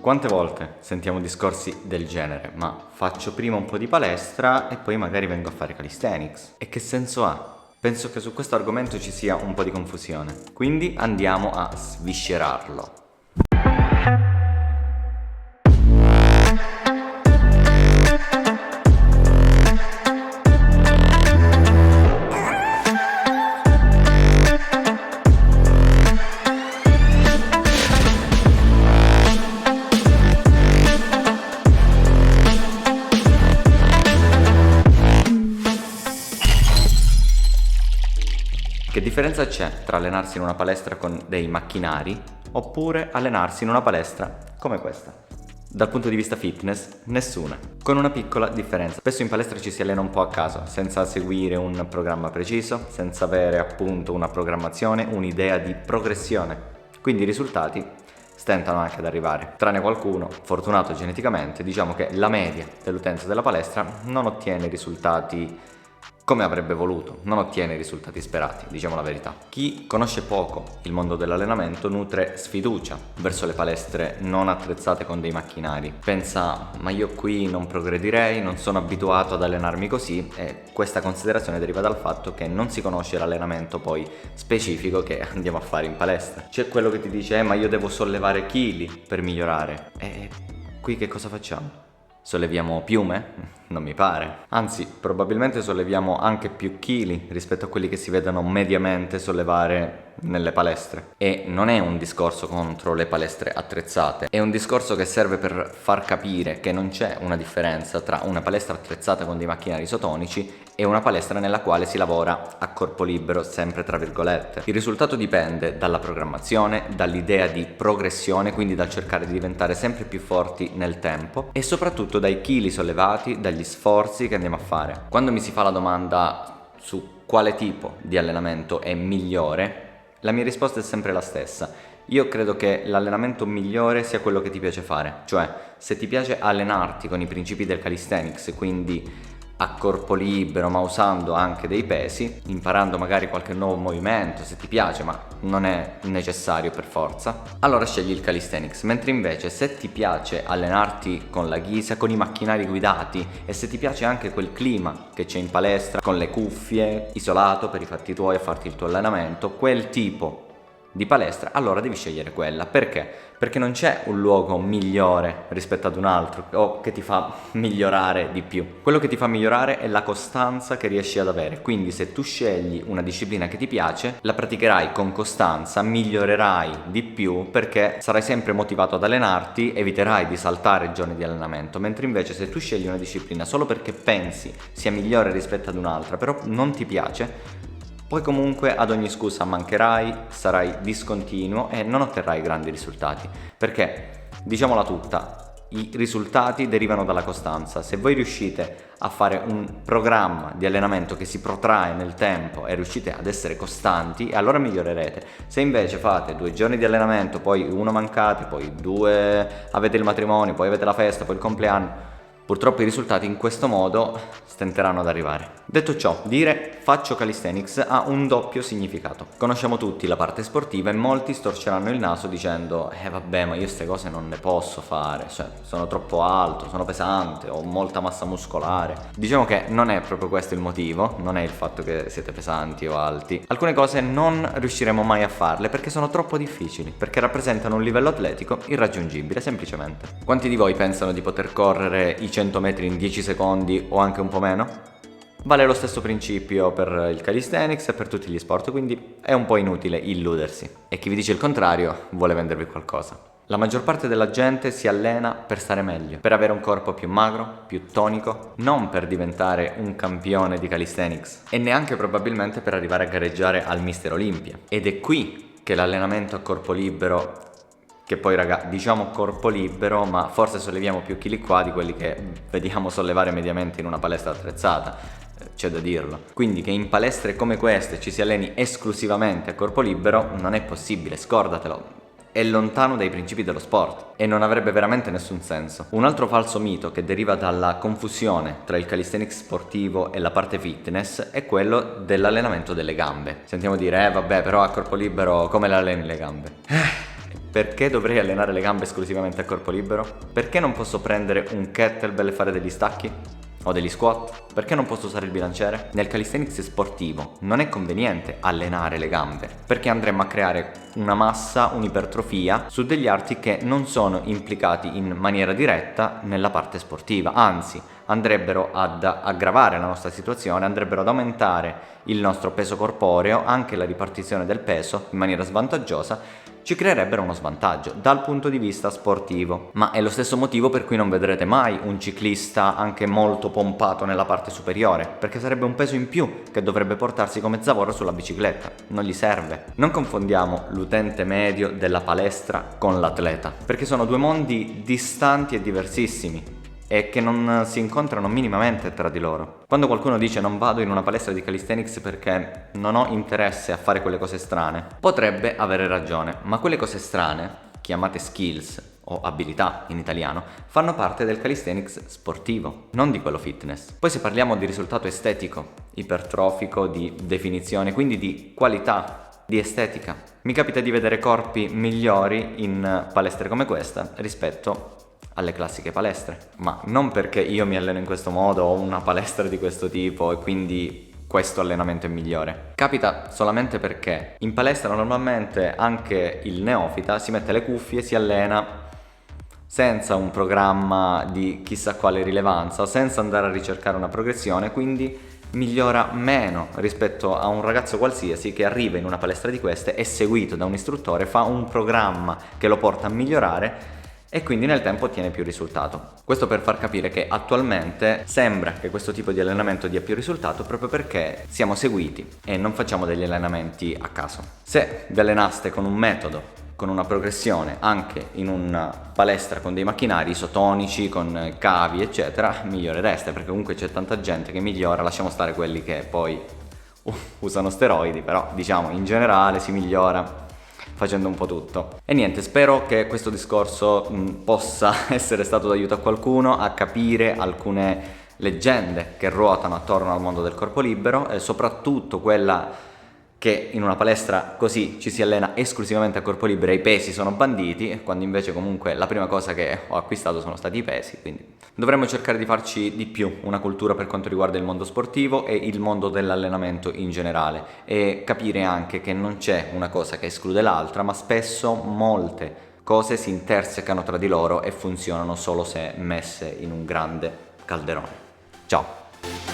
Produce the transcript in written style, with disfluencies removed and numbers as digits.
Quante volte sentiamo discorsi del genere? Ma faccio prima un po' di palestra e poi magari vengo a fare calisthenics. E che senso ha? Penso che su questo argomento ci sia un po' di confusione, quindi andiamo a sviscerarlo. Che differenza c'è tra allenarsi in una palestra con dei macchinari oppure allenarsi in una palestra come questa? Dal punto di vista fitness, nessuna. Con una piccola differenza. Spesso in palestra ci si allena un po' a caso, senza seguire un programma preciso, senza avere appunto una programmazione, un'idea di progressione. Quindi i risultati stentano anche ad arrivare. Tranne qualcuno, fortunato geneticamente, diciamo che la media dell'utenza della palestra non ottiene risultati come avrebbe voluto, non ottiene i risultati sperati, diciamo la verità. Chi conosce poco il mondo dell'allenamento nutre sfiducia verso le palestre non attrezzate con dei macchinari. Pensa, ma io qui non progredirei, non sono abituato ad allenarmi così, e questa considerazione deriva dal fatto che non si conosce l'allenamento poi specifico che andiamo a fare in palestra. C'è quello che ti dice, ma io devo sollevare chili per migliorare. E qui che cosa facciamo? Solleviamo piume? Non mi pare. Anzi, probabilmente solleviamo anche più chili rispetto a quelli che si vedono mediamente sollevare nelle palestre. E non è un discorso contro le palestre attrezzate, è un discorso che serve per far capire che non c'è una differenza tra una palestra attrezzata con dei macchinari isotonici e una palestra nella quale si lavora a corpo libero, sempre tra virgolette. Il risultato dipende dalla programmazione, dall'idea di progressione, quindi dal cercare di diventare sempre più forti nel tempo, e soprattutto dai chili sollevati, dagli sforzi che andiamo a fare. Quando mi si fa la domanda su quale tipo di allenamento è migliore, la mia risposta è sempre la stessa. Io credo che l'allenamento migliore sia quello che ti piace fare, cioè se ti piace allenarti con i principi del calisthenics, quindi a corpo libero ma usando anche dei pesi, imparando magari qualche nuovo movimento se ti piace, ma non è necessario per forza, allora scegli il calisthenics. Mentre invece se ti piace allenarti con la ghisa, con i macchinari guidati, e se ti piace anche quel clima che c'è in palestra con le cuffie, isolato per i fatti tuoi a farti il tuo allenamento, quel tipo di palestra, allora devi scegliere quella. Perché? Perché non c'è un luogo migliore rispetto ad un altro o che ti fa migliorare di più. Quello che ti fa migliorare è la costanza che riesci ad avere. Quindi se tu scegli una disciplina che ti piace, la praticherai con costanza, migliorerai di più perché sarai sempre motivato ad allenarti, eviterai di saltare giorni di allenamento. Mentre invece se tu scegli una disciplina solo perché pensi sia migliore rispetto ad un'altra, però non ti piace, poi comunque ad ogni scusa mancherai, sarai discontinuo e non otterrai grandi risultati. Perché, diciamola tutta, i risultati derivano dalla costanza. Se voi riuscite a fare un programma di allenamento che si protrae nel tempo e riuscite ad essere costanti, allora migliorerete. Se invece fate 2 giorni di allenamento, poi uno mancate, poi 2 avete il matrimonio, poi avete la festa, poi il compleanno, purtroppo i risultati in questo modo stenteranno ad arrivare. Detto ciò, dire faccio calisthenics ha un doppio significato. Conosciamo tutti la parte sportiva e molti storceranno il naso dicendo vabbè, ma io queste cose non ne posso fare, cioè sono troppo alto, sono pesante, ho molta massa muscolare. Diciamo che non è proprio questo il motivo, non è il fatto che siete pesanti o alti. Alcune cose non riusciremo mai a farle perché sono troppo difficili, perché rappresentano un livello atletico irraggiungibile, semplicemente. Quanti di voi pensano di poter correre i 100 metri in 10 secondi o anche un po' meno? Vale lo stesso principio per il calisthenics e per tutti gli sport, quindi è un po' inutile illudersi. E chi vi dice il contrario vuole vendervi qualcosa. La maggior parte della gente si allena per stare meglio, per avere un corpo più magro, più tonico, non per diventare un campione di calisthenics e neanche probabilmente per arrivare a gareggiare al Mister Olympia. Ed è qui che l'allenamento a corpo libero, che poi raga, diciamo corpo libero, ma forse solleviamo più chili qua di quelli che vediamo sollevare mediamente in una palestra attrezzata, c'è da dirlo. Quindi che in palestre come queste ci si alleni esclusivamente a corpo libero non è possibile, scordatelo. È lontano dai principi dello sport e non avrebbe veramente nessun senso. Un altro falso mito che deriva dalla confusione tra il calisthenics sportivo e la parte fitness è quello dell'allenamento delle gambe. Sentiamo dire vabbè, però a corpo libero come le alleni le gambe? Perché dovrei allenare le gambe esclusivamente a corpo libero? Perché non posso prendere un kettlebell e fare degli stacchi? O degli squat? Perché non posso usare il bilanciere? Nel calisthenics sportivo non è conveniente allenare le gambe, perché andremmo a creare una massa, un'ipertrofia su degli arti che non sono implicati in maniera diretta nella parte sportiva, anzi andrebbero ad aggravare la nostra situazione, andrebbero ad aumentare il nostro peso corporeo, anche la ripartizione del peso in maniera svantaggiosa, ci creerebbero uno svantaggio dal punto di vista sportivo. Ma è lo stesso motivo per cui non vedrete mai un ciclista anche molto pompato nella parte superiore, perché sarebbe un peso in più che dovrebbe portarsi come zavorro sulla bicicletta, non gli serve. Non confondiamo l'utente medio della palestra con l'atleta, perché sono due mondi distanti e diversissimi e che non si incontrano minimamente tra di loro. Quando qualcuno dice non vado in una palestra di calisthenics perché non ho interesse a fare quelle cose strane, potrebbe avere ragione, ma quelle cose strane, chiamate skills o abilità in italiano, fanno parte del calisthenics sportivo, non di quello fitness. Poi se parliamo di risultato estetico, ipertrofico, di definizione, quindi di qualità, di estetica, mi capita di vedere corpi migliori in palestre come questa rispetto alle classiche palestre, ma non perché io mi alleno in questo modo o una palestra di questo tipo e quindi questo allenamento è migliore. Capita solamente perché in palestra normalmente anche il neofita si mette le cuffie e si allena senza un programma di chissà quale rilevanza, senza andare a ricercare una progressione, quindi migliora meno rispetto a un ragazzo qualsiasi che arriva in una palestra di queste, è seguito da un istruttore, fa un programma che lo porta a migliorare e quindi nel tempo ottiene più risultato. Questo per far capire che attualmente sembra che questo tipo di allenamento dia più risultato proprio perché siamo seguiti e non facciamo degli allenamenti a caso. Se vi allenaste con un metodo, con una progressione anche in una palestra con dei macchinari isotonici, con cavi eccetera, migliorereste, perché comunque c'è tanta gente che migliora, lasciamo stare quelli che poi usano steroidi, però diciamo in generale si migliora facendo un po' tutto. E niente, spero che questo discorso possa essere stato d'aiuto a qualcuno a capire alcune leggende che ruotano attorno al mondo del corpo libero e soprattutto quella che in una palestra così ci si allena esclusivamente a corpo libero e i pesi sono banditi, quando invece comunque la prima cosa che ho acquistato sono stati i pesi, quindi dovremmo cercare di farci di più una cultura per quanto riguarda il mondo sportivo e il mondo dell'allenamento in generale e capire anche che non c'è una cosa che esclude l'altra, ma spesso molte cose si intersecano tra di loro e funzionano solo se messe in un grande calderone. Ciao!